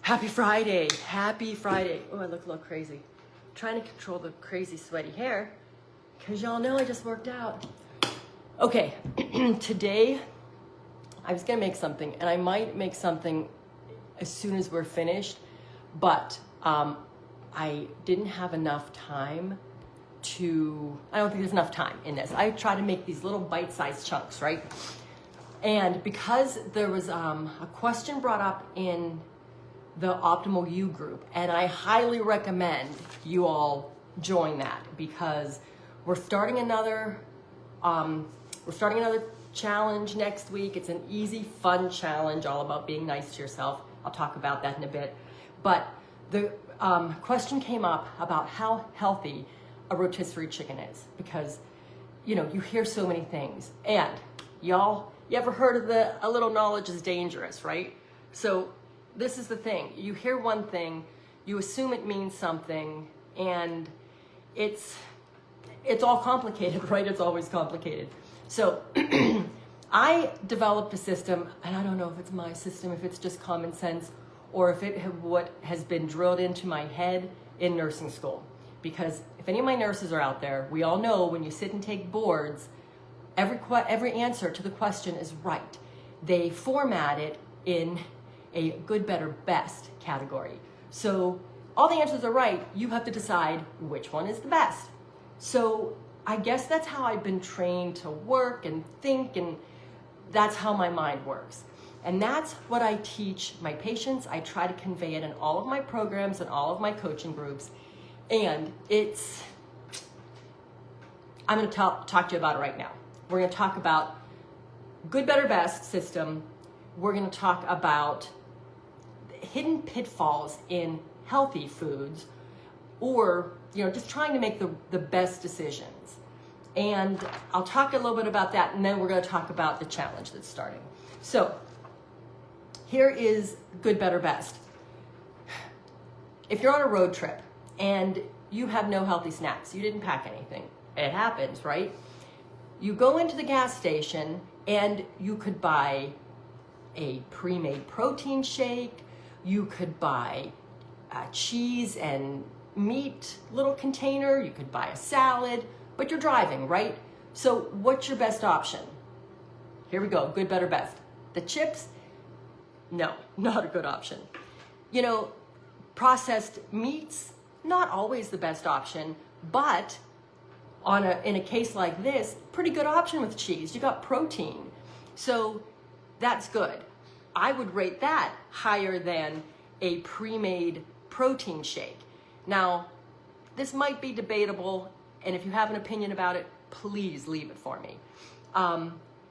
Happy Friday. Happy Friday. Oh, I look a little crazy. I'm trying to control the crazy sweaty hair because y'all know I just worked out. Okay, today I was gonna make something, and I might make something as soon as we're finished, but I didn't have enough time I don't think there's enough time in this. I try to make these little bite-sized chunks, right? And because there was a question brought up in the Optimal You group, and I highly recommend you all join that because we're starting another challenge next week. It's an easy, fun challenge all about being nice to yourself. I'll talk about that in a bit. But the question came up about how healthy a rotisserie chicken is because, you know, you hear so many things. And y'all, you ever heard of a little knowledge is dangerous, right? So this is the thing. You hear one thing, you assume it means something, and it's all complicated, right? It's always complicated. So I developed a system, and I don't know if it's my system, if it's just common sense, or if what has been drilled into my head in nursing school. Because if any of my nurses are out there, we all know when you sit and take boards, every answer to the question is right. They format it in a good, better, best category. So all the answers are right. You have to decide which one is the best. So I guess that's how I've been trained to work and think, and that's how my mind works. And that's what I teach my patients. I try to convey it in all of my programs and all of my coaching groups. And I'm going to talk to you about it right now. We're going to talk about good, better, best system. We're going to talk about hidden pitfalls in healthy foods, or, you know, just trying to make the best decisions. And I'll talk a little bit about that, and then we're going to talk about the challenge that's starting. So here is good, better, best. If you're on a road trip and you have no healthy snacks, you didn't pack anything, it happens, right? You go into the gas station and you could buy a pre-made protein shake. You could buy cheese and meat little container. You could buy a salad, but you're driving, right? So what's your best option? Here we go, good, better, best. The chips? No, not a good option. You know, processed meats, not always the best option, but in a case like this, pretty good option with cheese. You got protein. So that's good. I would rate that higher than a pre-made protein shake. Now, this might be debatable, and if you have an opinion about it, please leave it for me.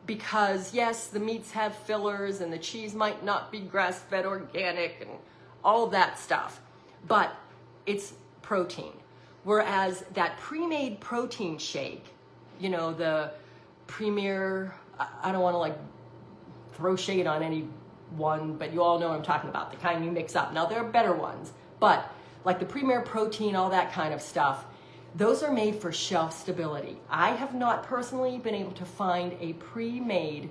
Because yes, the meats have fillers and the cheese might not be grass-fed organic and all of that stuff, but it's protein. Whereas that pre-made protein shake, you know, the Premier, I don't want to like throw shade on anyone, but you all know what I'm talking about, the kind you mix up. Now there are better ones, but like the Premier Protein, all that kind of stuff, those are made for shelf stability. I have not personally been able to find a pre-made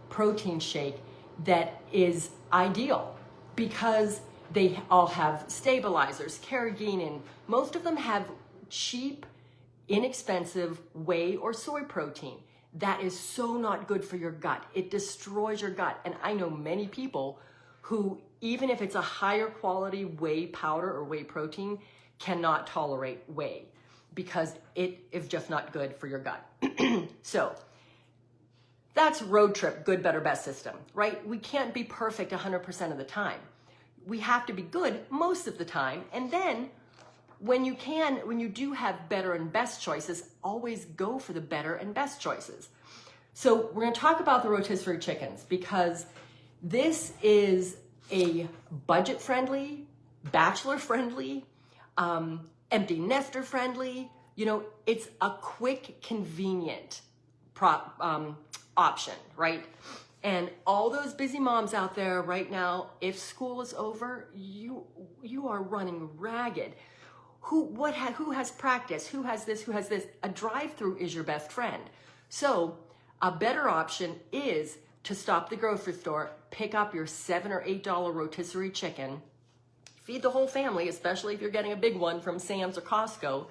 protein shake that is ideal because they all have stabilizers, carrageenan. Most of them have cheap, inexpensive whey or soy protein. That is so not good for your gut. It destroys your gut. And I know many people who, even if it's a higher quality whey powder or whey protein, cannot tolerate whey because it is just not good for your gut. So that's road trip, good, better, best system, right? We can't be perfect 100% of the time. We have to be good most of the time. And then when you do have better and best choices, always go for the better and best choices. So we're going to talk about the rotisserie chickens because this is a budget-friendly, bachelor-friendly, empty nester friendly, you know, it's a quick, convenient option, right? And all those busy moms out there right now, if school is over, you are running ragged. Who has practice? Who has this? Who has this? A drive-through is your best friend. So a better option is to stop the grocery store, pick up your $7 or $8 rotisserie chicken, feed the whole family, especially if you're getting a big one from Sam's or Costco,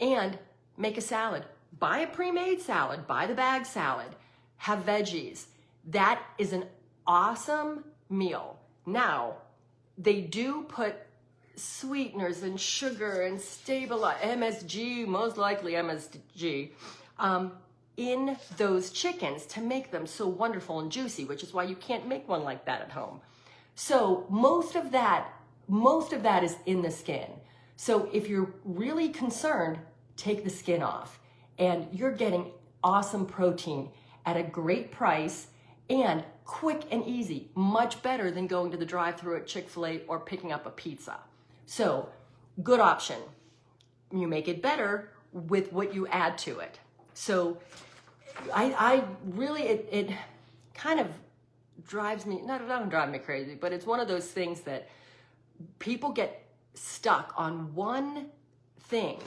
and make a salad. Buy a pre-made salad, buy the bag salad, have veggies. That is an awesome meal. Now, they do put sweeteners and sugar and MSG, most likely MSG, in those chickens to make them so wonderful and juicy, which is why you can't make one like that at home. So most of that is in the skin. So if you're really concerned, take the skin off, and you're getting awesome protein at a great price and quick and easy, much better than going to the drive-thru at Chick-fil-A or picking up a pizza. So, good option. You make it better with what you add to it. So, I really, it kind of drives me, not doesn't drive me crazy, but it's one of those things that people get stuck on one thing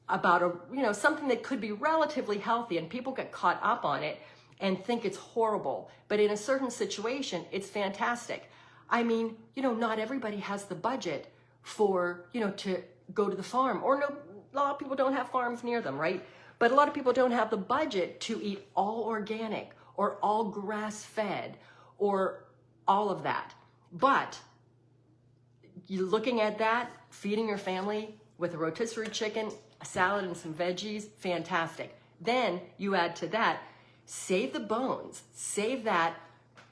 about something that could be relatively healthy, and people get caught up on it and think it's horrible. But in a certain situation, it's fantastic. I mean, not everybody has the budget for, to go to the farm, or a lot of people don't have farms near them, right? But a lot of people don't have the budget to eat all organic or all grass-fed or all of that. But you're looking at that, feeding your family with a rotisserie chicken, a salad, and some veggies, fantastic. Then you add to that, save the bones, save that,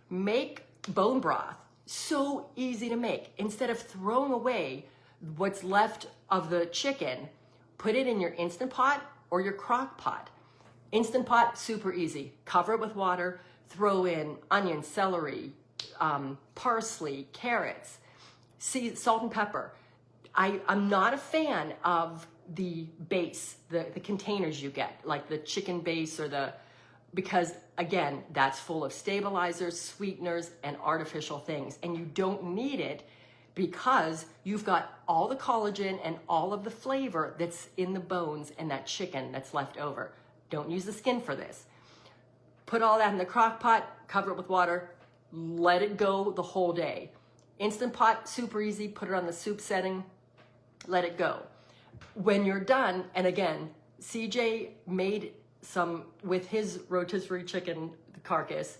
make bone broth. So easy to make. Instead of throwing away what's left of the chicken, put it in your Instant Pot or your crock pot. Instant Pot, super easy. Cover it with water, throw in onion, celery, parsley, carrots, salt and pepper. I'm not a fan of the base, the containers you get, like the chicken base because again, that's full of stabilizers, sweeteners, and artificial things. And you don't need it because you've got all the collagen and all of the flavor that's in the bones and that chicken that's left over. Don't use the skin for this. Put all that in the crock pot, cover it with water, let it go the whole day. Instant Pot, super easy, put it on the soup setting, let it go. When you're done, and again, CJ made some with his rotisserie chicken carcass.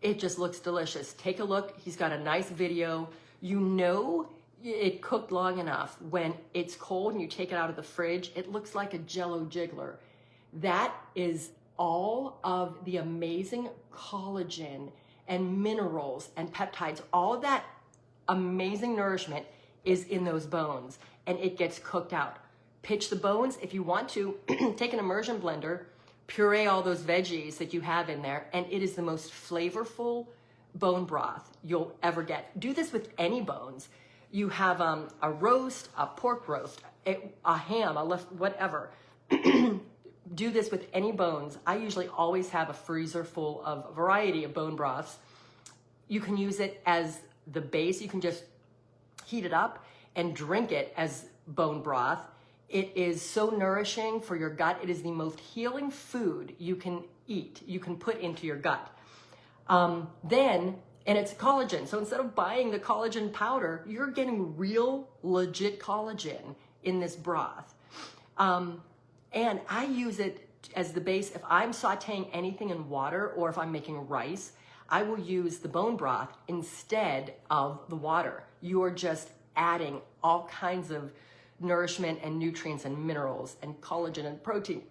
It just looks delicious. Take a look. He's got a nice video. It cooked long enough. When it's cold and you take it out of the fridge, it looks like a Jell-O jiggler. That is all of the amazing collagen and minerals and peptides. All of that amazing nourishment is in those bones, and it gets cooked out. Pitch the bones. If you want to, take an immersion blender, puree all those veggies that you have in there, and it is the most flavorful bone broth you'll ever get. Do this with any bones. You have a roast, a pork roast, a ham, whatever. Do this with any bones. I usually always have a freezer full of a variety of bone broths. You can use it as the base. You can just heat it up and drink it as bone broth. It is so nourishing for your gut. It is the most healing food you can eat, you can put into your gut. And it's collagen. So instead of buying the collagen powder, you're getting real, legit collagen in this broth. And I use it as the base. If I'm sauteing anything in water or if I'm making rice, I will use the bone broth instead of the water. You are just adding all kinds of nourishment and nutrients and minerals and collagen and protein.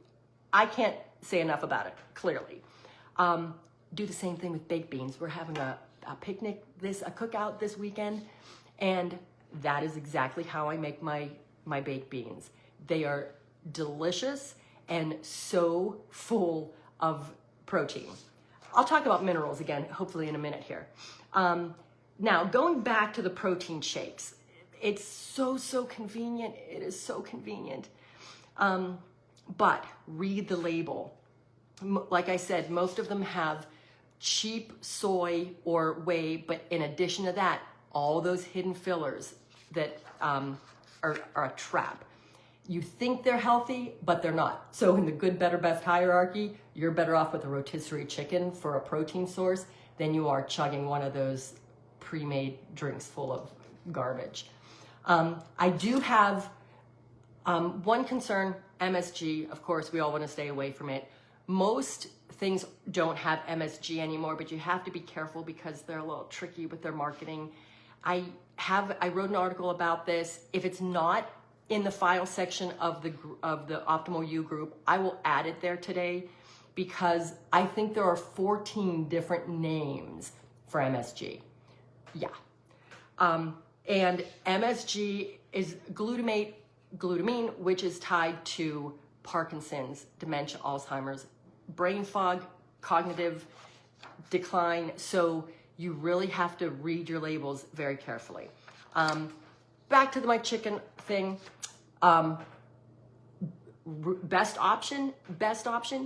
I can't say enough about it, clearly. Do the same thing with baked beans. We're having a picnic, a cookout this weekend, and that is exactly how I make my baked beans. They are delicious and so full of protein. I'll talk about minerals again, hopefully in a minute here. Now, going back to the protein shakes, it's so convenient. It is so convenient. But read the label. Like I said, most of them have cheap soy or whey, but in addition to that, all those hidden fillers that are a trap. You think they're healthy, but they're not. So in the good, better, best hierarchy, you're better off with a rotisserie chicken for a protein source than you are chugging one of those pre-made drinks full of garbage. I do have one concern, MSG. Of course, we all want to stay away from it. Most things don't have MSG anymore, but you have to be careful because they're a little tricky with their marketing. I wrote an article about this. If it's not in the file section of the Optimal You group, I will add it there today because I think there are 14 different names for MSG. Yeah. And MSG is glutamine, which is tied to Parkinson's, dementia, Alzheimer's, brain fog, cognitive decline. So you really have to read your labels very carefully. Back to my chicken thing. Best option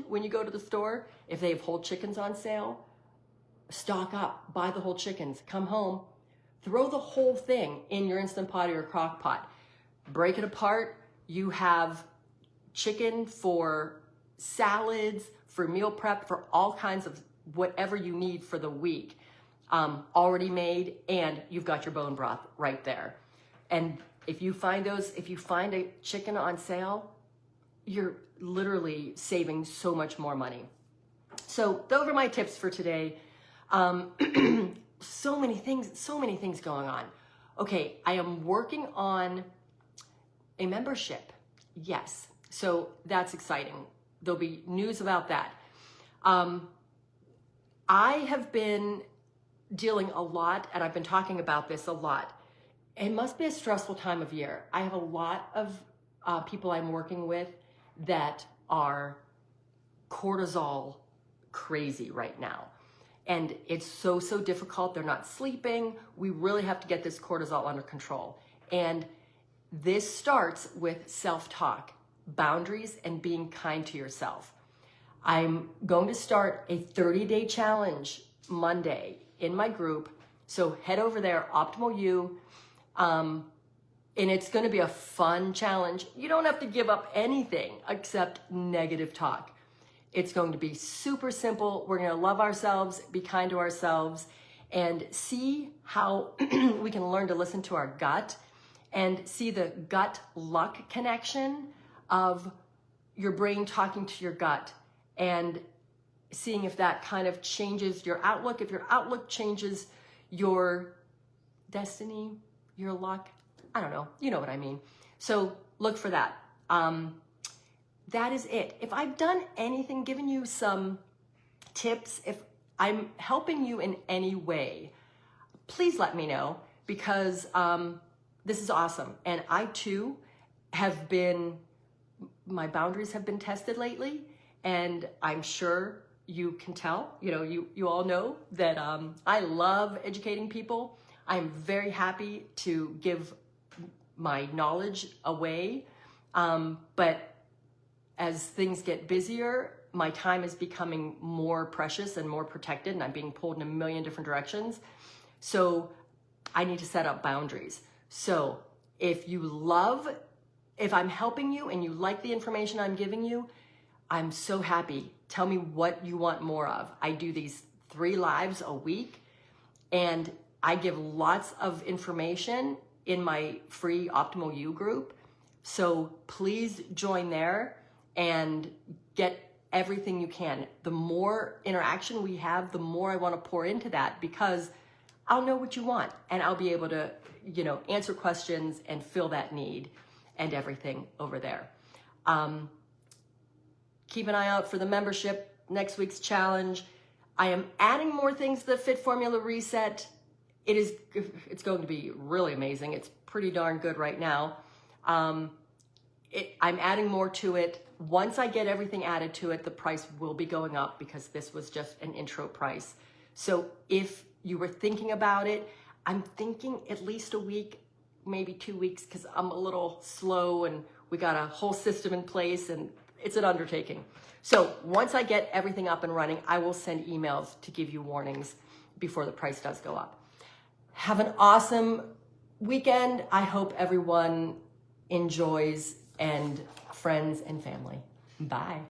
when you go to the store, if they have whole chickens on sale, stock up, buy the whole chickens, come home, throw the whole thing in your Instant Pot or your crock pot. Break it apart. You have chicken for salads, for meal prep, for all kinds of whatever you need for the week, already made, and you've got your bone broth right there. And if you find a chicken on sale, you're literally saving so much more money. So those are my tips for today. So many things going on. Okay, I am working on a membership. Yes, so that's exciting. There'll be news about that. I have been dealing a lot, and I've been talking about this a lot. It must be a stressful time of year. I have a lot of people I'm working with that are cortisol crazy right now. And it's so difficult. They're not sleeping. We really have to get this cortisol under control. And this starts with self-talk, boundaries, and being kind to yourself. I'm going to start a 30-day challenge Monday in my group. So head over there, Optimal You. And it's going to be a fun challenge. You don't have to give up anything except negative talk. It's going to be super simple. We're going to love ourselves, be kind to ourselves, and see how we can learn to listen to our gut and see the gut-luck connection of your brain talking to your gut and seeing if that kind of changes your outlook. If your outlook changes your destiny, your luck, I don't know, you know what I mean. So look for that. That is it. If I've done anything, given you some tips, if I'm helping you in any way, please let me know because this is awesome. And I too my boundaries have been tested lately, and I'm sure you can tell, you all know that I love educating people. I'm very happy to give my knowledge away, but as things get busier, my time is becoming more precious and more protected, and I'm being pulled in a million different directions. So I need to set up boundaries. So if I'm helping you and you like the information I'm giving you, I'm so happy. Tell me what you want more of. I do these 3 lives a week, and I give lots of information in my free Optimal You group. So please join there and get everything you can. The more interaction we have, the more I want to pour into that because I'll know what you want and I'll be able to, answer questions and fill that need and everything over there. Keep an eye out for the membership, next week's challenge. I am adding more things to the Fit Formula Reset. It's going to be really amazing. It's pretty darn good right now. I'm adding more to it. Once I get everything added to it, the price will be going up because this was just an intro price. So if you were thinking about it, I'm thinking at least a week, maybe 2 weeks, because I'm a little slow and we got a whole system in place and it's an undertaking. So once I get everything up and running, I will send emails to give you warnings before the price does go up. Have an awesome weekend. I hope everyone enjoys, and friends and family. Bye.